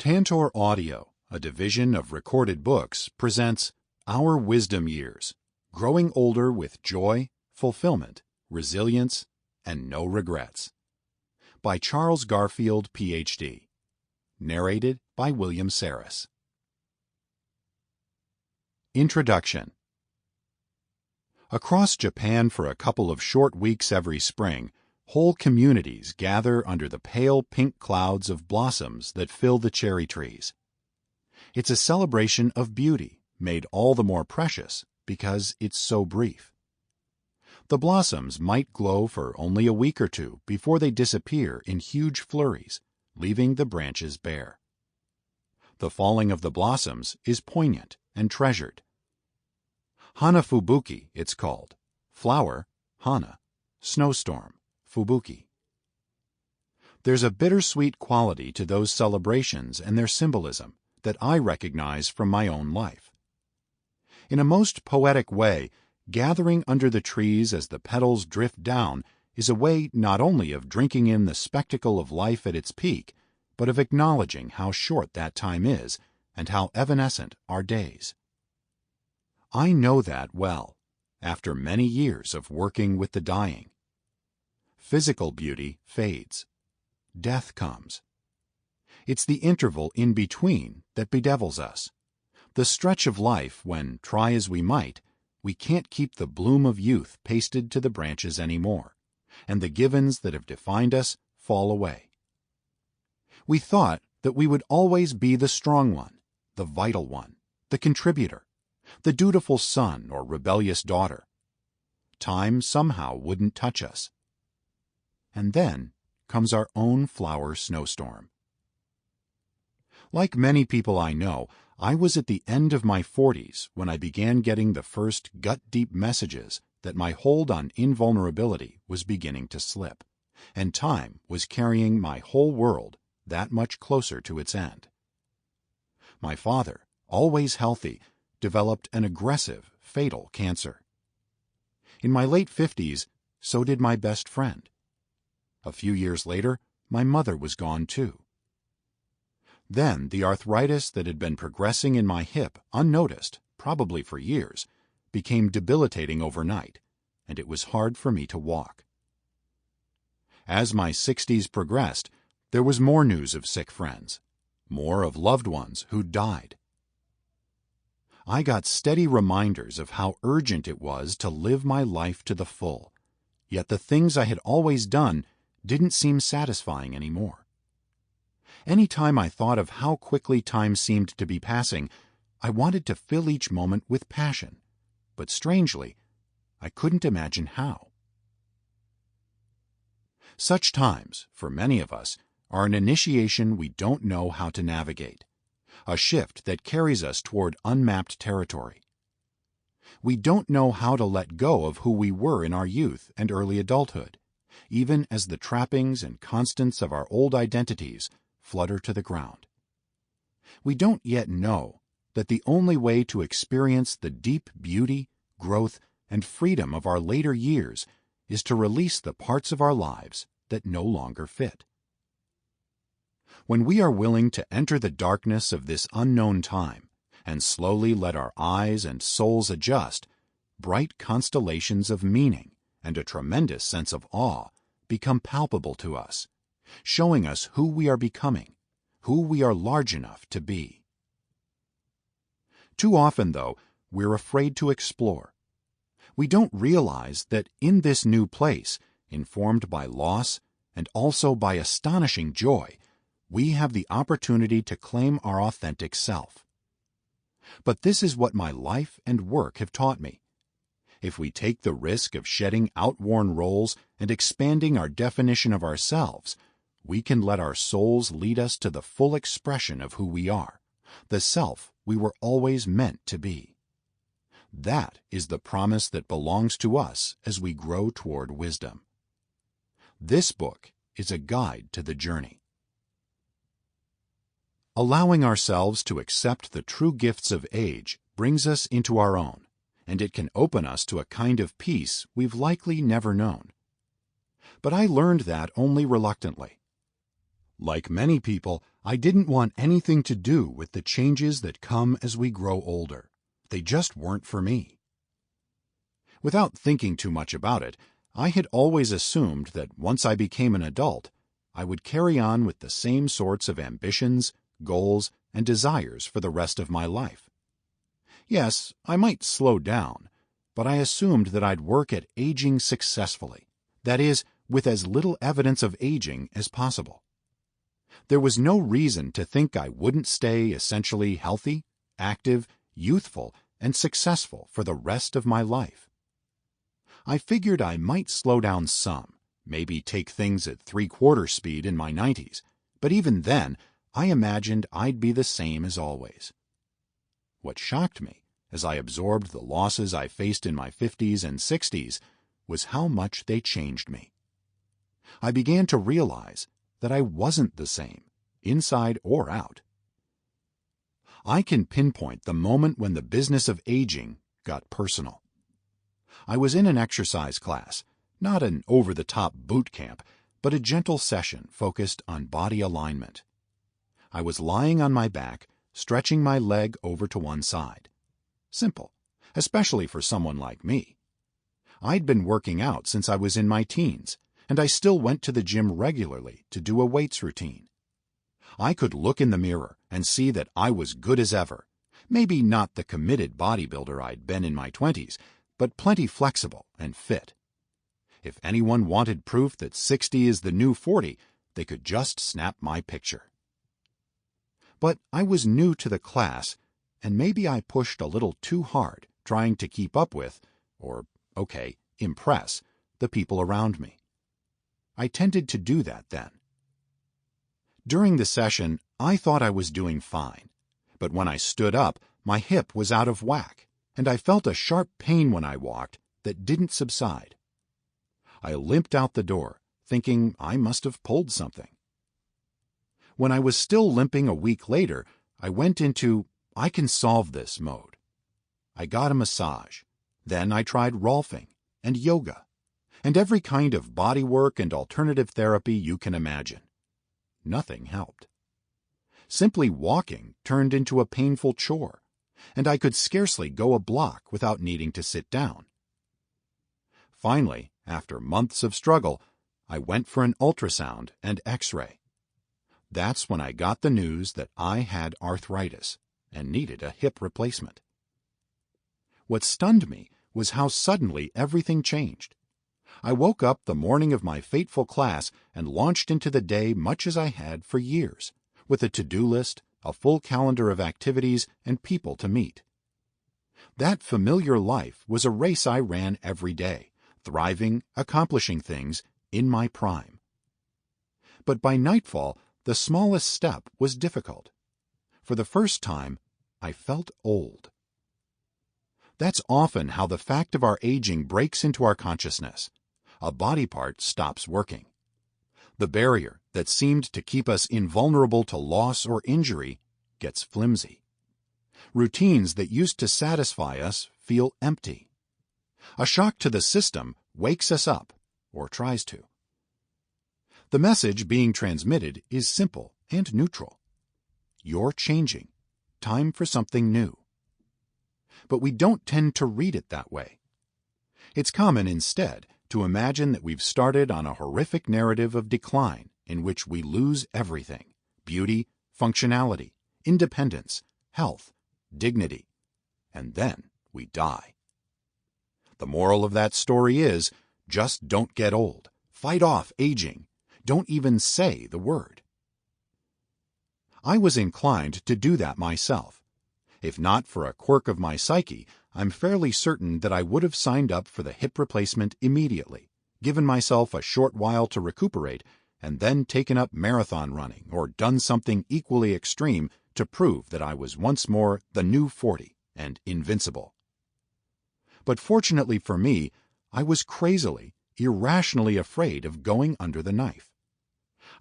Tantor Audio, a division of Recorded Books, presents Our Wisdom Years, Growing Older with Joy, Fulfillment, Resilience, and No Regrets, by Charles Garfield, Ph.D. Narrated by William Sarris. Introduction. Across Japan for a couple of short weeks every spring, whole communities gather under the pale pink clouds of blossoms that fill the cherry trees. It's a celebration of beauty, made all the more precious because it's so brief. The blossoms might glow for only a week or two before they disappear in huge flurries, leaving the branches bare. The falling of the blossoms is poignant and treasured. Hana-fubuki, it's called. Flower, hana. Snowstorm, fubuki. There's a bittersweet quality to those celebrations and their symbolism that I recognize from my own life. In a most poetic way, gathering under the trees as the petals drift down is a way not only of drinking in the spectacle of life at its peak, but of acknowledging how short that time is and how evanescent our days. I know that well, after many years of working with the dying. Physical beauty fades. Death comes. It's the interval in between that bedevils us. The stretch of life when, try as we might, we can't keep the bloom of youth pasted to the branches anymore, and the givens that have defined us fall away. We thought that we would always be the strong one, the vital one, the contributor, the dutiful son or rebellious daughter. Time somehow wouldn't touch us. And then comes our own flower snowstorm. Like many people I know, I was at the end of my 40s when I began getting the first gut-deep messages that my hold on invulnerability was beginning to slip, and time was carrying my whole world that much closer to its end. My father, always healthy, developed an aggressive, fatal cancer. In my late 50s, so did my best friend. A few years later, my mother was gone too. Then the arthritis that had been progressing in my hip, unnoticed, probably for years, became debilitating overnight, and it was hard for me to walk. As my 60s progressed, there was more news of sick friends, more of loved ones who'd died. I got steady reminders of how urgent it was to live my life to the full, yet the things I had always done didn't seem satisfying anymore. Any time I thought of how quickly time seemed to be passing, I wanted to fill each moment with passion, but strangely, I couldn't imagine how. Such times, for many of us, are an initiation we don't know how to navigate, a shift that carries us toward unmapped territory. We don't know how to let go of who we were in our youth and early adulthood, even as the trappings and constants of our old identities flutter to the ground. We don't yet know that the only way to experience the deep beauty, growth, and freedom of our later years is to release the parts of our lives that no longer fit. When we are willing to enter the darkness of this unknown time and slowly let our eyes and souls adjust, bright constellations of meaning and a tremendous sense of awe become palpable to us, showing us who we are becoming, who we are large enough to be. Too often, though, we're afraid to explore. We don't realize that in this new place, informed by loss and also by astonishing joy, we have the opportunity to claim our authentic self. But this is what my life and work have taught me. If we take the risk of shedding outworn roles and expanding our definition of ourselves, we can let our souls lead us to the full expression of who we are, the self we were always meant to be. That is the promise that belongs to us as we grow toward wisdom. This book is a guide to the journey. Allowing ourselves to accept the true gifts of age brings us into our own, and it can open us to a kind of peace we've likely never known. But I learned that only reluctantly. Like many people, I didn't want anything to do with the changes that come as we grow older. They just weren't for me. Without thinking too much about it, I had always assumed that once I became an adult, I would carry on with the same sorts of ambitions, goals, and desires for the rest of my life. Yes, I might slow down, but I assumed that I'd work at aging successfully, that is, with as little evidence of aging as possible. There was no reason to think I wouldn't stay essentially healthy, active, youthful, and successful for the rest of my life. I figured I might slow down some, maybe take things at 3/4 speed in my 90s, but even then, I imagined I'd be the same as always. What shocked me, as I absorbed the losses I faced in my 50s and 60s, was how much they changed me. I began to realize that I wasn't the same, inside or out. I can pinpoint the moment when the business of aging got personal. I was in an exercise class, not an over-the-top boot camp, but a gentle session focused on body alignment. I was lying on my back, stretching my leg over to one side. Simple, especially for someone like me. I'd been working out since I was in my teens, and I still went to the gym regularly to do a weights routine. I could look in the mirror and see that I was good as ever, maybe not the committed bodybuilder I'd been in my 20s, but plenty flexible and fit. If anyone wanted proof that 60 is the new 40, they could just snap my picture. But I was new to the class, and maybe I pushed a little too hard trying to keep up with, or, impress, the people around me. I tended to do that then. During the session, I thought I was doing fine, but when I stood up, my hip was out of whack, and I felt a sharp pain when I walked that didn't subside. I limped out the door, thinking I must have pulled something. When I was still limping a week later, I went into I can solve this mode. I got a massage. Then I tried rolfing and yoga, and every kind of body work and alternative therapy you can imagine. Nothing helped. Simply walking turned into a painful chore, and I could scarcely go a block without needing to sit down. Finally, after months of struggle, I went for an ultrasound and X-ray. That's when I got the news that I had arthritis and needed a hip replacement. What stunned me was how suddenly everything changed. I woke up the morning of my fateful class and launched into the day much as I had for years, with a to-do list, a full calendar of activities, and people to meet. That familiar life was a race I ran every day, thriving, accomplishing things, in my prime. But by nightfall, the smallest step was difficult. For the first time, I felt old. That's often how the fact of our aging breaks into our consciousness. A body part stops working. The barrier that seemed to keep us invulnerable to loss or injury gets flimsy. Routines that used to satisfy us feel empty. A shock to the system wakes us up, or tries to. The message being transmitted is simple and neutral. You're changing. Time for something new. But we don't tend to read it that way. It's common instead to imagine that we've started on a horrific narrative of decline in which we lose everything: beauty, functionality, independence, health, dignity, and then we die. The moral of that story is, just don't get old. Fight off aging. Don't even say the word. I was inclined to do that myself. If not for a quirk of my psyche, I'm fairly certain that I would have signed up for the hip replacement immediately, given myself a short while to recuperate, and then taken up marathon running or done something equally extreme to prove that I was once more the new 40 and invincible. But fortunately for me, I was crazily, irrationally afraid of going under the knife.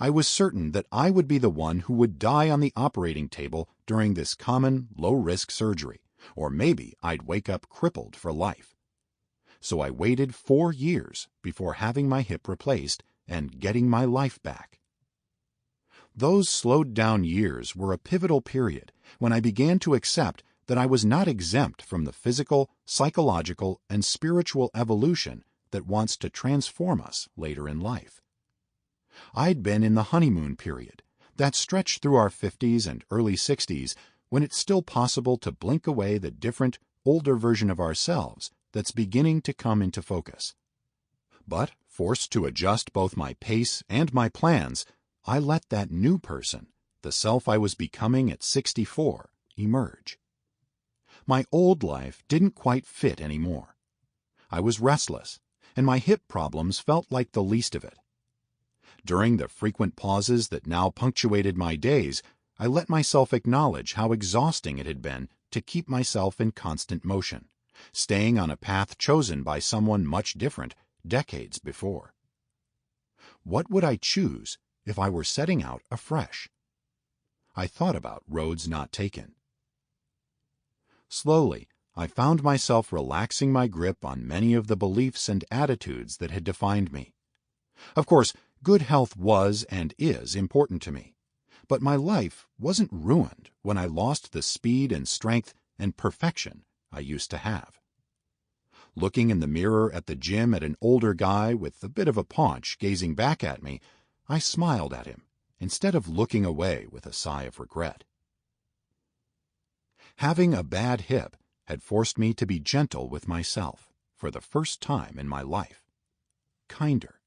I was certain that I would be the one who would die on the operating table during this common, low-risk surgery, or maybe I'd wake up crippled for life. So I waited 4 years before having my hip replaced and getting my life back. Those slowed-down years were a pivotal period when I began to accept that I was not exempt from the physical, psychological, and spiritual evolution that wants to transform us later in life. I'd been in the honeymoon period, that stretch through our 50s and early 60s when it's still possible to blink away the different, older version of ourselves that's beginning to come into focus. But, forced to adjust both my pace and my plans, I let that new person, the self I was becoming at 64, emerge. My old life didn't quite fit anymore. I was restless, and my hip problems felt like the least of it. During the frequent pauses that now punctuated my days, I let myself acknowledge how exhausting it had been to keep myself in constant motion, staying on a path chosen by someone much different decades before. What would I choose if I were setting out afresh? I thought about roads not taken. Slowly, I found myself relaxing my grip on many of the beliefs and attitudes that had defined me. Of course, good health was and is important to me, but my life wasn't ruined when I lost the speed and strength and perfection I used to have. Looking in the mirror at the gym at an older guy with a bit of a paunch gazing back at me, I smiled at him instead of looking away with a sigh of regret. Having a bad hip had forced me to be gentle with myself for the first time in my life. Kinder.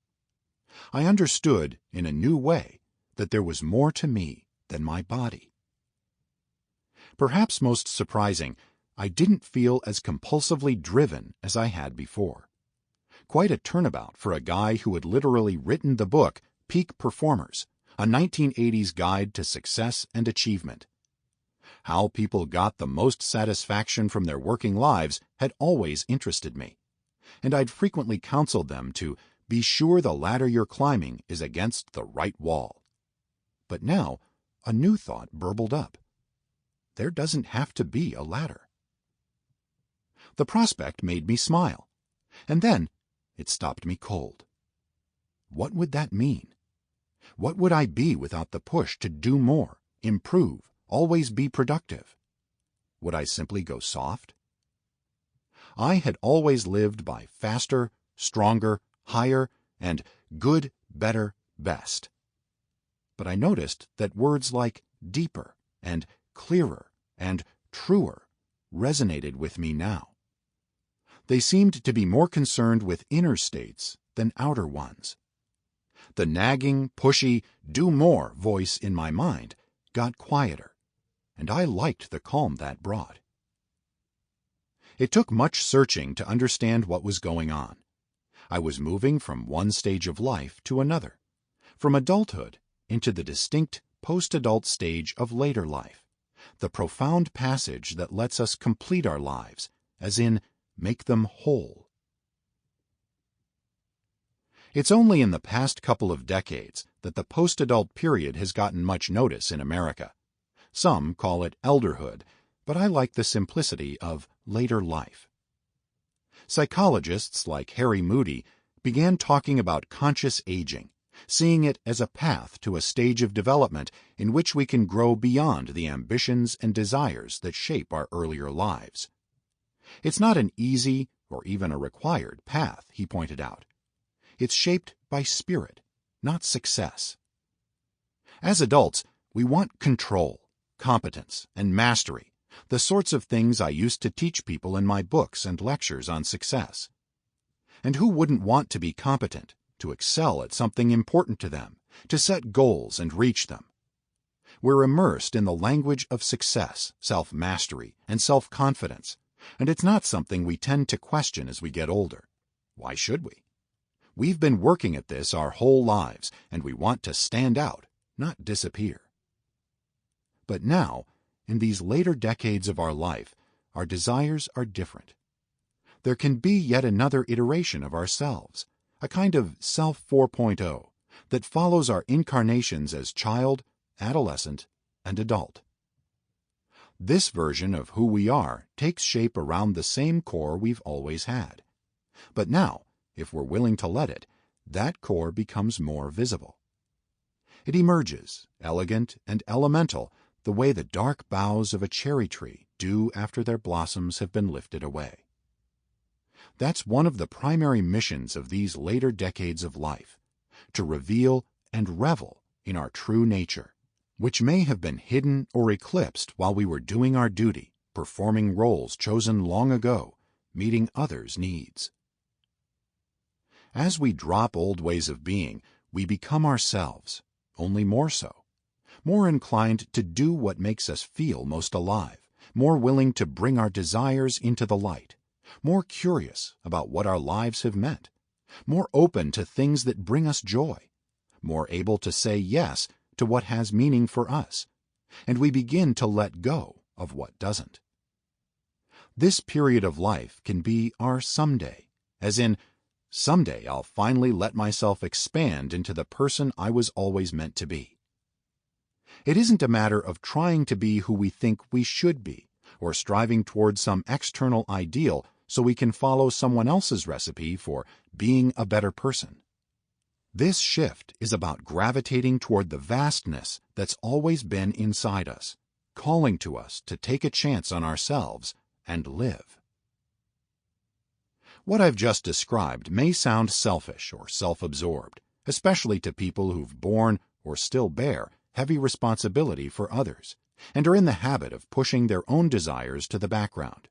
I understood in a new way that there was more to me than my body. Perhaps most surprising, I didn't feel as compulsively driven as I had before. Quite a turnabout for a guy who had literally written the book Peak Performers, a 1980s guide to success and achievement. How people got the most satisfaction from their working lives had always interested me, and I'd frequently counseled them to be sure the ladder you're climbing is against the right wall. But now, a new thought burbled up. There doesn't have to be a ladder. The prospect made me smile, and then it stopped me cold. What would that mean? What would I be without the push to do more, improve, always be productive? Would I simply go soft? I had always lived by faster, stronger, higher, and good, better, best. But I noticed that words like deeper and clearer and truer resonated with me now. They seemed to be more concerned with inner states than outer ones. The nagging, pushy, do more voice in my mind got quieter, and I liked the calm that brought. It took much searching to understand what was going on. I was moving from one stage of life to another, from adulthood into the distinct post-adult stage of later life, the profound passage that lets us complete our lives, as in, make them whole. It's only in the past couple of decades that the post-adult period has gotten much notice in America. Some call it elderhood, but I like the simplicity of later life. Psychologists like Harry Moody began talking about conscious aging, seeing it as a path to a stage of development in which we can grow beyond the ambitions and desires that shape our earlier lives. It's not an easy or even a required path, he pointed out. It's shaped by spirit, not success. As adults, we want control, competence, and mastery, the sorts of things I used to teach people in my books and lectures on success. And who wouldn't want to be competent, to excel at something important to them, to set goals and reach them? We're immersed in the language of success, self-mastery, and self-confidence, and it's not something we tend to question as we get older. Why should we? We've been working at this our whole lives, and we want to stand out, not disappear. But now, in these later decades of our life, our desires are different. There can be yet another iteration of ourselves, a kind of Self 4.0, that follows our incarnations as child, adolescent, and adult. This version of who we are takes shape around the same core we've always had. But now, if we're willing to let it, that core becomes more visible. It emerges, elegant and elemental, the way the dark boughs of a cherry tree do after their blossoms have been lifted away. That's one of the primary missions of these later decades of life, to reveal and revel in our true nature, which may have been hidden or eclipsed while we were doing our duty, performing roles chosen long ago, meeting others' needs. As we drop old ways of being, we become ourselves, only more so, more inclined to do what makes us feel most alive, more willing to bring our desires into the light, more curious about what our lives have meant, more open to things that bring us joy, more able to say yes to what has meaning for us, and we begin to let go of what doesn't. This period of life can be our someday, as in, someday I'll finally let myself expand into the person I was always meant to be. It isn't a matter of trying to be who we think we should be, or striving towards some external ideal so we can follow someone else's recipe for being a better person. This shift is about gravitating toward the vastness that's always been inside us, calling to us to take a chance on ourselves and live. What I've just described may sound selfish or self-absorbed, especially to people who've borne or still bear heavy responsibility for others, and are in the habit of pushing their own desires to the background.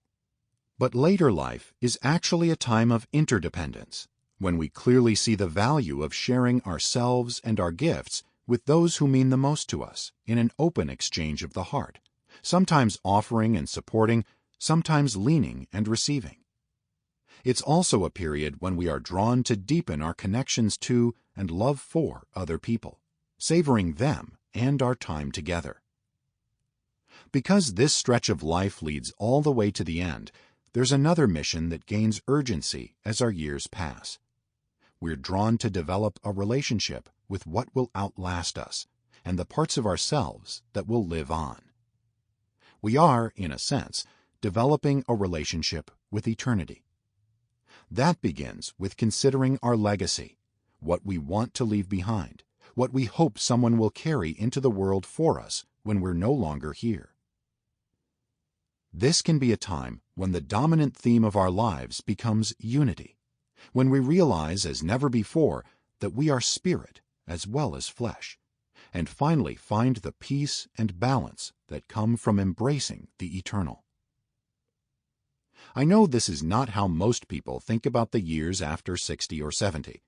But later life is actually a time of interdependence, when we clearly see the value of sharing ourselves and our gifts with those who mean the most to us in an open exchange of the heart, sometimes offering and supporting, sometimes leaning and receiving. It's also a period when we are drawn to deepen our connections to and love for other people, savoring them and our time together. Because this stretch of life leads all the way to the end, there's another mission that gains urgency as our years pass. We're drawn to develop a relationship with what will outlast us and the parts of ourselves that will live on. We are, in a sense, developing a relationship with eternity. That begins with considering our legacy, what we want to leave behind, what we hope someone will carry into the world for us when we're no longer here. This can be a time when the dominant theme of our lives becomes unity, when we realize as never before that we are spirit as well as flesh, and finally find the peace and balance that come from embracing the eternal. I know this is not how most people think about the years after 60 or 70.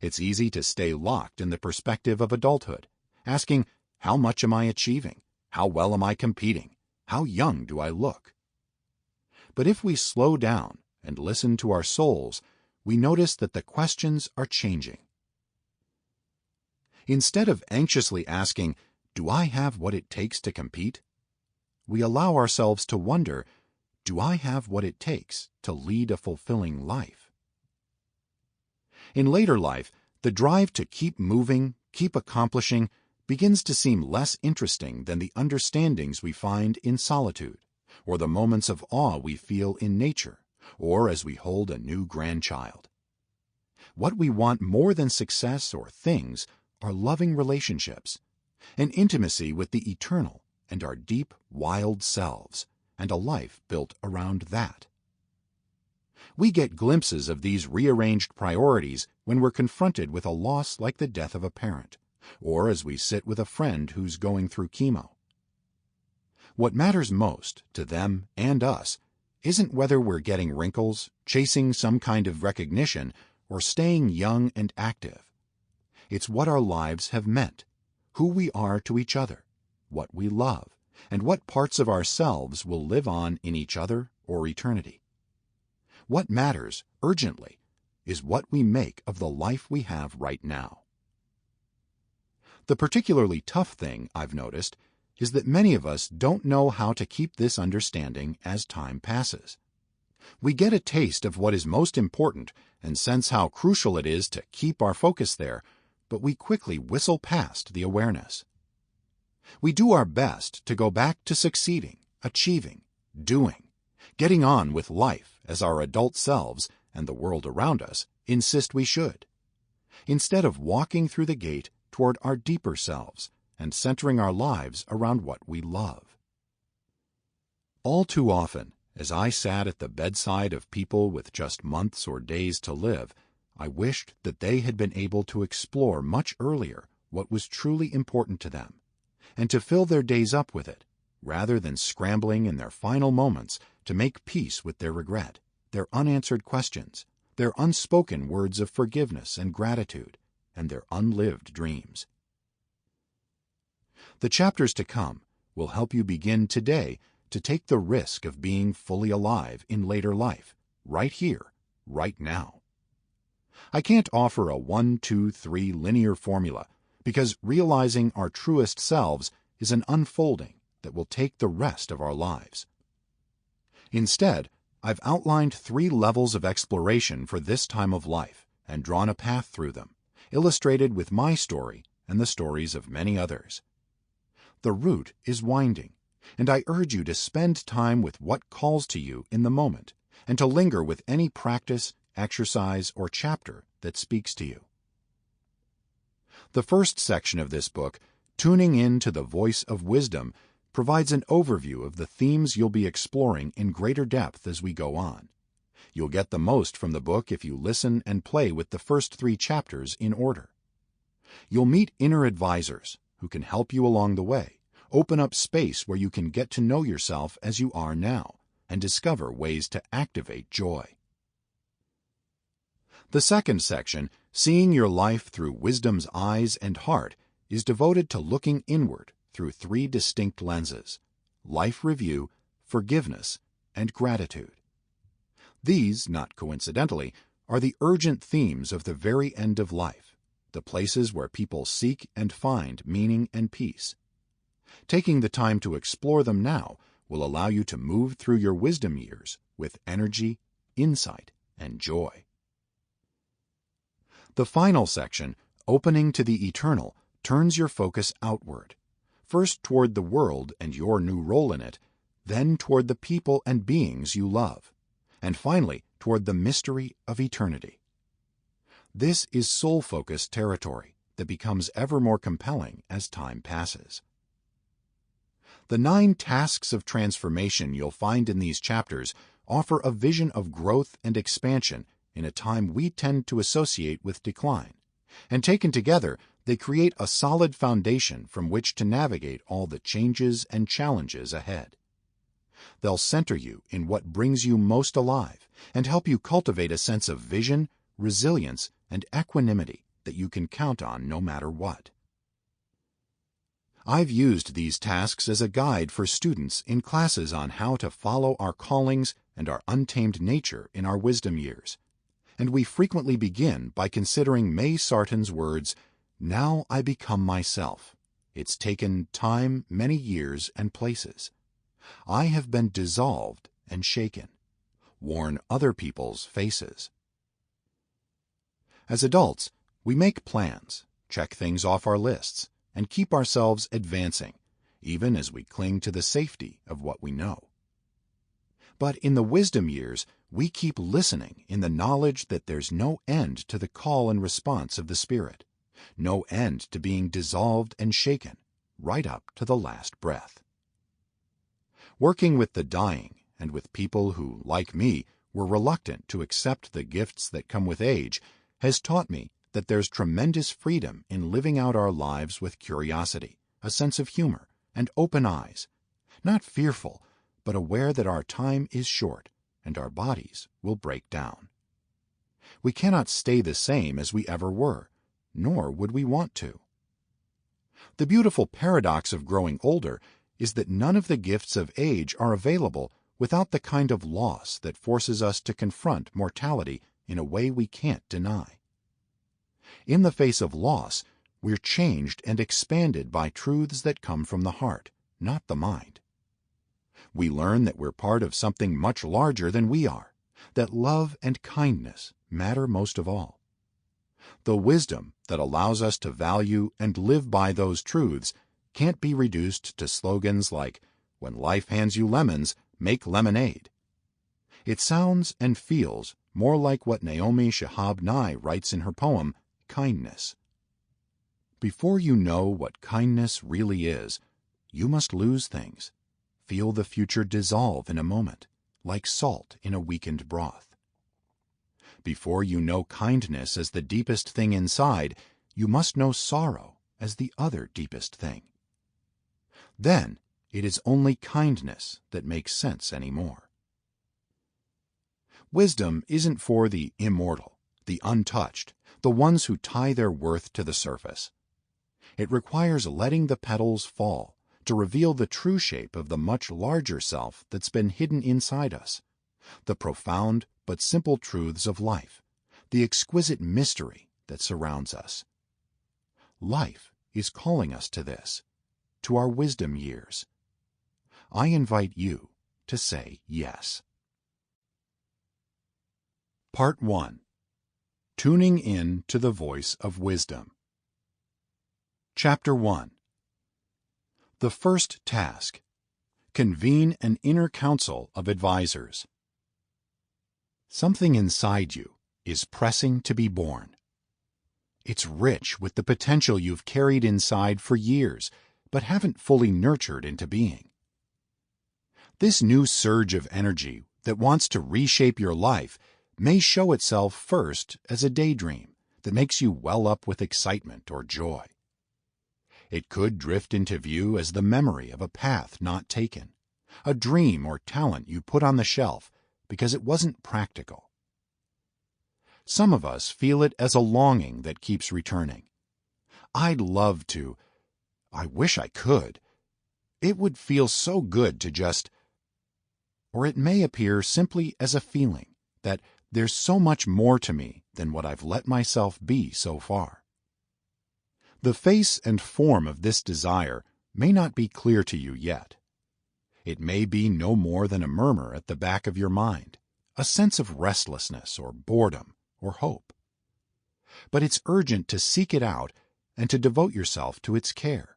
It's easy to stay locked in the perspective of adulthood, asking, how much am I achieving? How well am I competing? How young do I look? But if we slow down and listen to our souls, we notice that the questions are changing. Instead of anxiously asking, do I have what it takes to compete? We allow ourselves to wonder, do I have what it takes to lead a fulfilling life? In later life, the drive to keep moving, keep accomplishing, begins to seem less interesting than the understandings we find in solitude, or the moments of awe we feel in nature, or as we hold a new grandchild. What we want more than success or things are loving relationships, an intimacy with the eternal and our deep, wild selves, and a life built around that. We get glimpses of these rearranged priorities when we're confronted with a loss like the death of a parent, or as we sit with a friend who's going through chemo. What matters most to them and us isn't whether we're getting wrinkles, chasing some kind of recognition, or staying young and active. It's what our lives have meant, who we are to each other, what we love, and what parts of ourselves will live on in each other or eternity. What matters, urgently, is what we make of the life we have right now. The particularly tough thing, I've noticed, is that many of us don't know how to keep this understanding as time passes. We get a taste of what is most important and sense how crucial it is to keep our focus there, but we quickly whistle past the awareness. We do our best to go back to succeeding, achieving, doing, getting on with life as our adult selves and the world around us insist we should, instead of walking through the gate toward our deeper selves and centering our lives around what we love. All too often, as I sat at the bedside of people with just months or days to live, I wished that they had been able to explore much earlier what was truly important to them, and to fill their days up with it, rather than scrambling in their final moments to make peace with their regret, their unanswered questions, their unspoken words of forgiveness and gratitude, and their unlived dreams. The chapters to come will help you begin today to take the risk of being fully alive in later life, right here, right now. I can't offer a 1, 2, 3 linear formula, because realizing our truest selves is an unfolding that will take the rest of our lives. Instead, I've outlined 3 levels of exploration for this time of life and drawn a path through them, illustrated with my story and the stories of many others. The route is winding, and I urge you to spend time with what calls to you in the moment, and to linger with any practice, exercise, or chapter that speaks to you. The first section of this book, Tuning In to the Voice of Wisdom, provides an overview of the themes you'll be exploring in greater depth as we go on. You'll get the most from the book if you listen and play with the first 3 chapters in order. You'll meet inner advisors who can help you along the way, open up space where you can get to know yourself as you are now, and discover ways to activate joy. The second section, Seeing Your Life Through Wisdom's Eyes and Heart, is devoted to looking inward through 3 distinct lenses: life review, forgiveness, and gratitude. These, not coincidentally, are the urgent themes of the very end of life, the places where people seek and find meaning and peace. Taking the time to explore them now will allow you to move through your wisdom years with energy, insight, and joy. The final section, Opening to the Eternal, turns your focus outward, first toward the world and your new role in it, then toward the people and beings you love, and finally toward the mystery of eternity. This is soul-focused territory that becomes ever more compelling as time passes. The 9 tasks of transformation you'll find in these chapters offer a vision of growth and expansion in a time we tend to associate with decline, and taken together, they create a solid foundation from which to navigate all the changes and challenges ahead. They'll center you in what brings you most alive and help you cultivate a sense of vision, resilience, and equanimity that you can count on no matter what. I've used these tasks as a guide for students in classes on how to follow our callings and our untamed nature in our wisdom years, and we frequently begin by considering May Sarton's words, "Now I become myself. It's taken time, many years, and places. I have been dissolved and shaken, worn other people's faces." As adults, we make plans, check things off our lists, and keep ourselves advancing, even as we cling to the safety of what we know. But in the wisdom years, we keep listening in the knowledge that there's no end to the call and response of the Spirit, no end to being dissolved and shaken, right up to the last breath. Working with the dying and with people who, like me, were reluctant to accept the gifts that come with age has taught me that there's tremendous freedom in living out our lives with curiosity, a sense of humor, and open eyes, not fearful, but aware that our time is short and our bodies will break down. We cannot stay the same as we ever were, nor would we want to. The beautiful paradox of growing older is that none of the gifts of age are available without the kind of loss that forces us to confront mortality in a way we can't deny. In the face of loss, we're changed and expanded by truths that come from the heart, not the mind. We learn that we're part of something much larger than we are, that love and kindness matter most of all. The wisdom that allows us to value and live by those truths can't be reduced to slogans like, "When life hands you lemons, make lemonade." It sounds and feels more like what Naomi Shihab Nye writes in her poem, Kindness. Before you know what kindness really is, you must lose things. Feel the future dissolve in a moment, like salt in a weakened broth. Before you know kindness as the deepest thing inside, you must know sorrow as the other deepest thing. Then it is only kindness that makes sense anymore. Wisdom isn't for the immortal, the untouched, the ones who tie their worth to the surface. It requires letting the petals fall to reveal the true shape of the much larger self that's been hidden inside us, the profound but simple truths of life, the exquisite mystery that surrounds us. Life is calling us to this, to our wisdom years. I invite you to say yes. Part 1. Tuning in to the Voice of Wisdom. Chapter 1. The first task: convene an inner council of advisors. Something inside you is pressing to be born. It's rich with the potential you've carried inside for years, but haven't fully nurtured into being. This new surge of energy that wants to reshape your life may show itself first as a daydream that makes you well up with excitement or joy. It could drift into view as the memory of a path not taken, a dream or talent you put on the shelf because it wasn't practical. Some of us feel it as a longing that keeps returning. I'd love to. I wish I could. It would feel so good to just... Or it may appear simply as a feeling that there's so much more to me than what I've let myself be so far. The face and form of this desire may not be clear to you yet. It may be no more than a murmur at the back of your mind, a sense of restlessness or boredom or hope. But it's urgent to seek it out and to devote yourself to its care.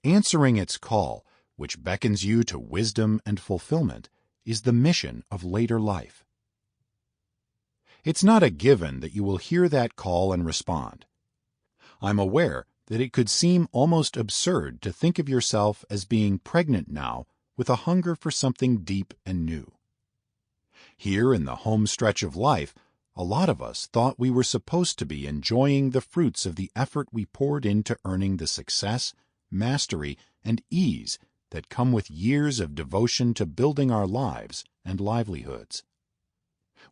Answering its call, which beckons you to wisdom and fulfillment, is the mission of later life. It's not a given that you will hear that call and respond. I'm aware that it could seem almost absurd to think of yourself as being pregnant now with a hunger for something deep and new. Here in the home stretch of life, a lot of us thought we were supposed to be enjoying the fruits of the effort we poured into earning the success, mastery, and ease that come with years of devotion to building our lives and livelihoods.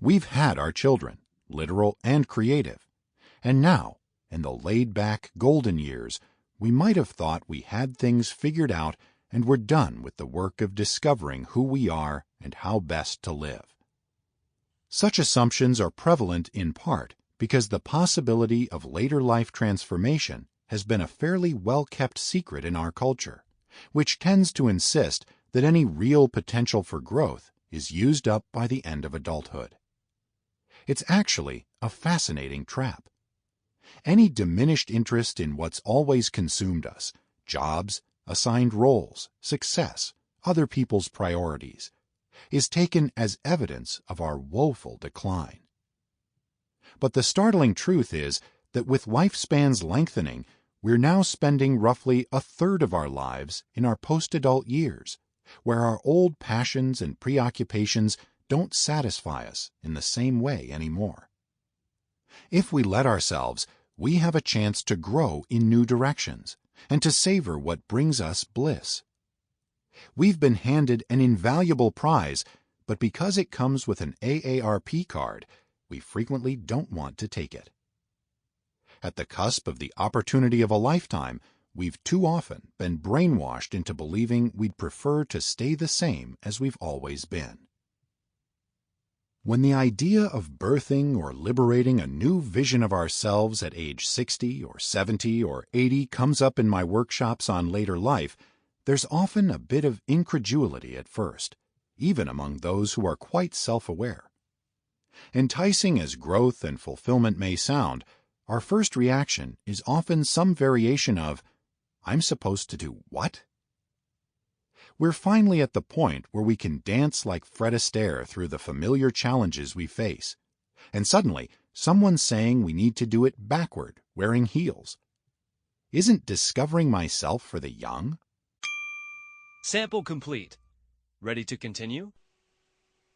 We've had our children, literal and creative, and now, in the laid-back golden years, we might have thought we had things figured out and were done with the work of discovering who we are and how best to live. Such assumptions are prevalent in part because the possibility of later life transformation has been a fairly well-kept secret in our culture, which tends to insist that any real potential for growth is used up by the end of adulthood. It's actually a fascinating trap. Any diminished interest in what's always consumed us, jobs, assigned roles, success, other people's priorities, is taken as evidence of our woeful decline. But the startling truth is that with lifespans lengthening, we're now spending roughly a third of our lives in our post-adult years, where our old passions and preoccupations don't satisfy us in the same way anymore. If we let ourselves, we have a chance to grow in new directions and to savor what brings us bliss. We've been handed an invaluable prize, but because it comes with an AARP card, we frequently don't want to take it. At the cusp of the opportunity of a lifetime, we've too often been brainwashed into believing we'd prefer to stay the same as we've always been. When the idea of birthing or liberating a new vision of ourselves at age 60 or 70 or 80 comes up in my workshops on later life, there's often a bit of incredulity at first, even among those who are quite self-aware. Enticing as growth and fulfillment may sound, our first reaction is often some variation of, "I'm supposed to do what?" We're finally at the point where we can dance like Fred Astaire through the familiar challenges we face, and suddenly someone's saying we need to do it backward, wearing heels. Isn't discovering myself for the young? Sample complete. Ready to continue?